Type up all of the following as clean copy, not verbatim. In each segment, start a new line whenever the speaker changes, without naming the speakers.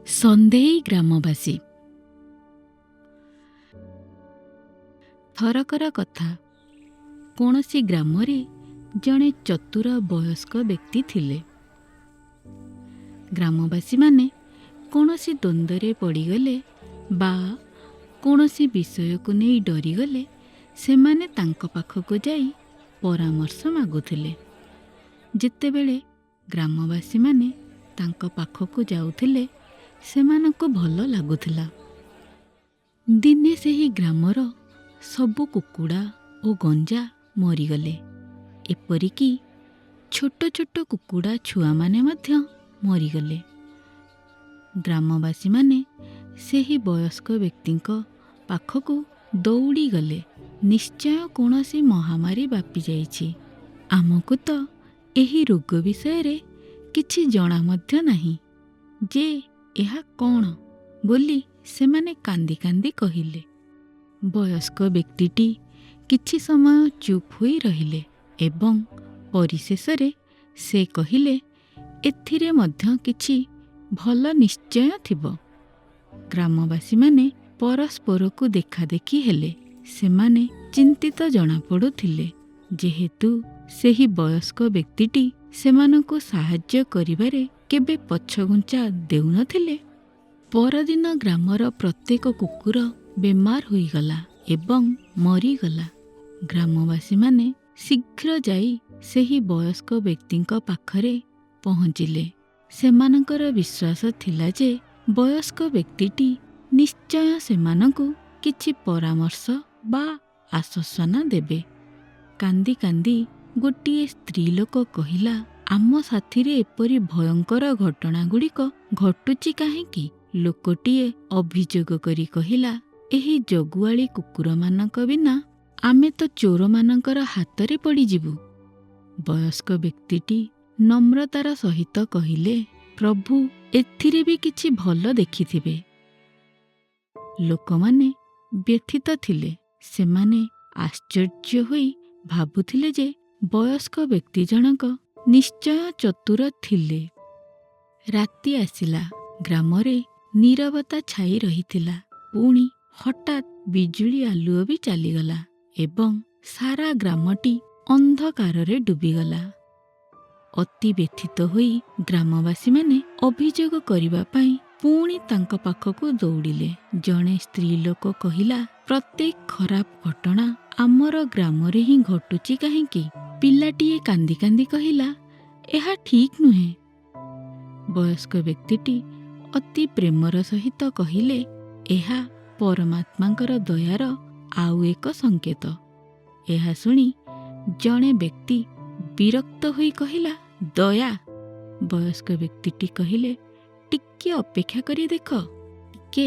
ସନ୍ଦେହୀ ଗ୍ରାମବାସୀ। ଥରକର କଥା, କୌଣସି ଗ୍ରାମରେ ଜଣେ ଚତୁର ବୟସ୍କ ବ୍ୟକ୍ତି ଥିଲେ। ଗ୍ରାମବାସୀମାନେ କୌଣସି ଦ୍ୱନ୍ଦ୍ୱରେ ପଡ଼ିଗଲେ ବା କୌଣସି ବିଷୟକୁ ନେଇ ଡରିଗଲେ ସେମାନେ ତାଙ୍କ ପାଖକୁ ଯାଇ ପରାମର୍ଶ ମାଗୁଥିଲେ। ଯେତେବେଳେ ଗ୍ରାମବାସୀମାନେ ତାଙ୍କ ପାଖକୁ ଯାଉଥିଲେ ସେମାନଙ୍କୁ ଭଲ ଲାଗୁଥିଲା। ଦିନେ ସେହି ଗ୍ରାମର ସବୁ କୁକୁଡ଼ା ଓ ଗଞ୍ଜା ମରିଗଲେ। ଏପରିକି ଛୋଟ ଛୋଟ କୁକୁଡ଼ା ଛୁଆମାନେ ମଧ୍ୟ ମରିଗଲେ। ଗ୍ରାମବାସୀମାନେ ସେହି ବୟସ୍କ ବ୍ୟକ୍ତିଙ୍କ ପାଖକୁ ଦୌଡ଼ିଗଲେ। ନିଶ୍ଚୟ କୌଣସି ମହାମାରୀ ବ୍ୟାପି ଯାଇଛି। ଆମକୁ ତ ଏହି ରୋଗ ବିଷୟରେ କିଛି ଜଣା ମଧ୍ୟ ନାହିଁ ଯେ ଏହା କ'ଣ ବୋଲି ସେମାନେ କାନ୍ଦି କାନ୍ଦି କହିଲେ। ବୟସ୍କ ବ୍ୟକ୍ତିଟି କିଛି ସମୟ ଚୁପ୍ ହୋଇ ରହିଲେ ଏବଂ ପରିଶେଷରେ ସେ କହିଲେ, ଏଥିରେ ମଧ୍ୟ କିଛି ଭଲ ନିଶ୍ଚୟ ଥିବ। ଗ୍ରାମବାସୀମାନେ ପରସ୍ପରକୁ ଦେଖାଦେଖି ହେଲେ। ସେମାନେ ଚିନ୍ତିତ ଜଣାପଡ଼ୁଥିଲେ, ଯେହେତୁ ସେହି ବୟସ୍କ ବ୍ୟକ୍ତିଟି ସେମାନଙ୍କୁ ସାହାଯ୍ୟ କରିବାରେ କେବେ ପଛଘୁଞ୍ଚା ଦେଉନଥିଲେ। ପରଦିନ ଗ୍ରାମର ପ୍ରତ୍ୟେକ କୁକୁର ବେମାର ହୋଇଗଲା ଏବଂ ମରିଗଲା। ଗ୍ରାମବାସୀମାନେ ଶୀଘ୍ର ଯାଇ ସେହି ବୟସ୍କ ବ୍ୟକ୍ତିଙ୍କ ପାଖରେ ପହଞ୍ଚିଲେ। ସେମାନଙ୍କର ବିଶ୍ୱାସ ଥିଲା ଯେ ବୟସ୍କ ବ୍ୟକ୍ତିଟି ନିଶ୍ଚୟ ସେମାନଙ୍କୁ କିଛି ପରାମର୍ଶ ବା ଆଶ୍ୱାସନା ଦେବେ। କାନ୍ଦି କାନ୍ଦି ଗୋଟିଏ ସ୍ତ୍ରୀ ଲୋକ କହିଲା, ଆମ ସାଥିରେ ଏପରି ଭୟଙ୍କର ଘଟଣାଗୁଡ଼ିକ ଘଟୁଛି କାହିଁକି? ଲୋକଟିଏ ଅଭିଯୋଗ କରି କହିଲା, ଏହି ଜଗୁଆଳି କୁକୁରମାନଙ୍କ ବିନା ଆମେ ତ ଚୋରମାନଙ୍କର ହାତରେ ପଡ଼ିଯିବୁ। ବୟସ୍କ ବ୍ୟକ୍ତିଟି ନମ୍ରତାର ସହିତ କହିଲେ, ପ୍ରଭୁ ଏଥିରେ ବି କିଛି ଭଲ ଦେଖିଥିବେ। ଲୋକମାନେ ବ୍ୟଥିତ ଥିଲେ। ସେମାନେ ଆଶ୍ଚର୍ଯ୍ୟ ହୋଇ ଭାବୁଥିଲେ ଯେ ବୟସ୍କ ବ୍ୟକ୍ତି ଜଣକ ନିଶ୍ଚୟ ଚତୁର ଥିଲେ। ରାତି ଆସିଲା। ଗ୍ରାମରେ ନୀରବତା ଛାଇ ରହିଥିଲା। ପୁଣି ହଠାତ୍ ବିଜୁଳି ଆଲୁଅ ବି ଚାଲିଗଲା ଏବଂ ସାରା ଗ୍ରାମଟି ଅନ୍ଧକାରରେ ଡୁବିଗଲା। ଅତି ବ୍ୟଥିତ ହୋଇ ଗ୍ରାମବାସୀମାନେ ଅଭିଯୋଗ କରିବା ପାଇଁ ପୁଣି ତାଙ୍କ ପାଖକୁ ଦୌଡ଼ିଲେ। ଜଣେ ସ୍ତ୍ରୀ ଲୋକ କହିଲା, ପ୍ରତ୍ୟେକ ଖରାପ ଘଟଣା ଆମର ଗ୍ରାମରେ ହିଁ ଘଟୁଛି କାହିଁକି? ପିଲାଟିଏ କାନ୍ଦି କାନ୍ଦି କହିଲା, ଏହା ଠିକ୍ ନୁହେଁ। ବୟସ୍କ ବ୍ୟକ୍ତିଟି ଅତି ପ୍ରେମର ସହିତ କହିଲେ, ଏହା ପରମାତ୍ମାଙ୍କର ଦୟାର ଆଉ ଏକ ସଂକେତ। ଏହା ଶୁଣି ଜଣେ ବ୍ୟକ୍ତି ବିରକ୍ତ ହୋଇ କହିଲା, ଦୟା? ବୟସ୍କ ବ୍ୟକ୍ତିଟି କହିଲେ, ଟିକେ ଅପେକ୍ଷା କରି ଦେଖ, ଟିକେ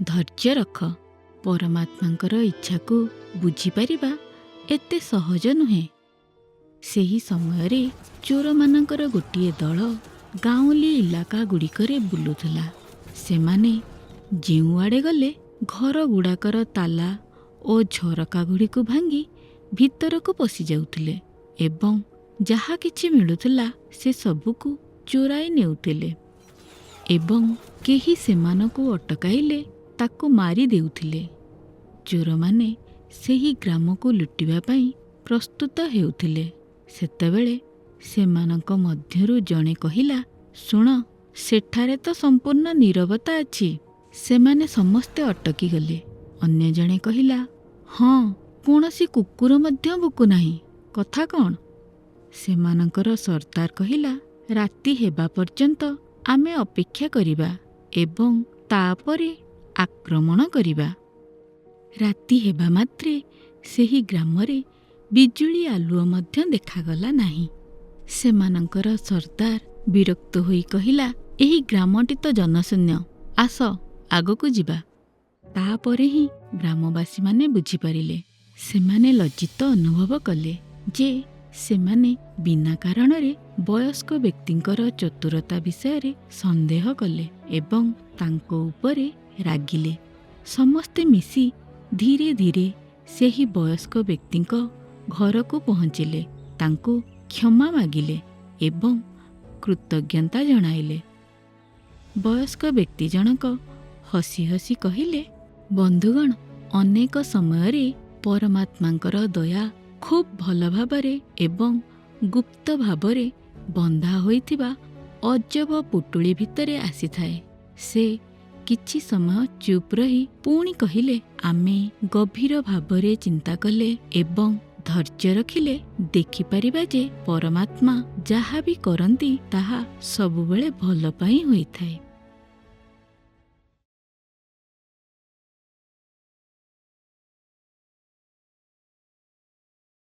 ଧୈର୍ଯ୍ୟ ରଖ। ପରମାତ୍ମାଙ୍କର ଇଚ୍ଛାକୁ ବୁଝିପାରିବା ଏତେ ସହଜ ନୁହେଁ। ସେହି ସମୟରେ ଚୋରମାନଙ୍କର ଗୋଟିଏ ଦଳ ଗାଉଁଲି ଇଲାକା ଗୁଡ଼ିକରେ ବୁଲୁଥିଲା। ସେମାନେ ଯେଉଁଆଡ଼େ ଗଲେ ଘର ଗୁଡ଼ାକର ତାଲା ଓ ଝରକା ଗୁଡ଼ିକୁ ଭାଙ୍ଗି ଭିତରକୁ ପଶି ଯାଉଥିଲେ ଏବଂ ଯାହା କିଛି ମିଳୁଥିଲା ସେ ସବୁକୁ ଚୋରାଇ ନେଉଥିଲେ ଏବଂ କେହି ସେମାନଙ୍କୁ ଅଟକାଇଲେ ତାକୁ ମାରି ଦେଉଥିଲେ। ଚୋରମାନେ ସେହି ଗ୍ରାମକୁ ଲୁଟିବା ପାଇଁ ପ୍ରସ୍ତୁତ ହେଉଥିଲେ। ସେତେବେଳେ ସେମାନଙ୍କ ମଧ୍ୟରୁ ଜଣେ କହିଲା, ଶୁଣ, ସେଠାରେ ତ ସମ୍ପୂର୍ଣ୍ଣ ନୀରବତା ଅଛି। ସେମାନେ ସମସ୍ତେ ଅଟକିଗଲେ। ଅନ୍ୟ ଜଣେ କହିଲା, ହଁ, କୌଣସି କୁକୁର ମଧ୍ୟ ଭୁକୁନାହିଁ। କଥା କ'ଣ? ସେମାନଙ୍କର ସର୍ଦ୍ଦାର କହିଲା, ରାତି ହେବା ପର୍ଯ୍ୟନ୍ତ ଆମେ ଅପେକ୍ଷା କରିବା ଏବଂ ତାପରେ ଆକ୍ରମଣ କରିବା। ରାତି ହେବା ମାତ୍ରେ ସେହି ଗ୍ରାମରେ ବିଜୁଳି ଆଲୁଅ ମଧ୍ୟ ଦେଖାଗଲା ନାହିଁ। ସେମାନଙ୍କର ସର୍ଦ୍ଦାର ବିରକ୍ତ ହୋଇ କହିଲା, ଏହି ଗ୍ରାମଟି ତ ଜନଶୂନ୍ୟ। ଆସ ଆଗକୁ ଯିବା। ତାପରେ ହିଁ ଗ୍ରାମବାସୀମାନେ ବୁଝିପାରିଲେ। ସେମାନେ ଲଜ୍ଜିତ ଅନୁଭବ କଲେ ଯେ ସେମାନେ ବିନା କାରଣରେ ବୟସ୍କ ବ୍ୟକ୍ତିଙ୍କର ଚତୁରତା ବିଷୟରେ ସନ୍ଦେହ କଲେ ଏବଂ ତାଙ୍କ ଉପରେ ରାଗିଲେ। ସମସ୍ତେ ମିଶି ଧୀରେ ଧୀରେ ସେହି ବୟସ୍କ ବ୍ୟକ୍ତିଙ୍କ ଘରକୁ ପହଞ୍ଚିଲେ, ତାଙ୍କୁ କ୍ଷମା ମାଗିଲେ ଏବଂ କୃତଜ୍ଞତା ଜଣାଇଲେ। ବୟସ୍କ ବ୍ୟକ୍ତି ଜଣକ ହସି ହସି କହିଲେ, ବନ୍ଧୁଗଣ, ଅନେକ ସମୟରେ ପରମାତ୍ମାଙ୍କର ଦୟା ଖୁବ୍ ଭଲ ଭାବରେ ଏବଂ ଗୁପ୍ତ ଭାବରେ ବନ୍ଧା ହୋଇଥିବା ଅଜବ ପୁଟୁଳି ଭିତରେ ଆସିଥାଏ। ସେ କିଛି ସମୟ ଚୁପ୍ ରହି ପୁଣି କହିଲେ, ଆମେ ଗଭୀର ଭାବରେ ଚିନ୍ତା କଲେ ଏବଂ ଧୈର୍ଯ୍ୟ ରଖିଲେ ଦେଖିପାରିବା ଯେ ପରମାତ୍ମା ଯାହା ବି କରନ୍ତି ତାହା ସବୁବେଳେ ଭଲ ପାଇଁ ହୋଇଥାଏ।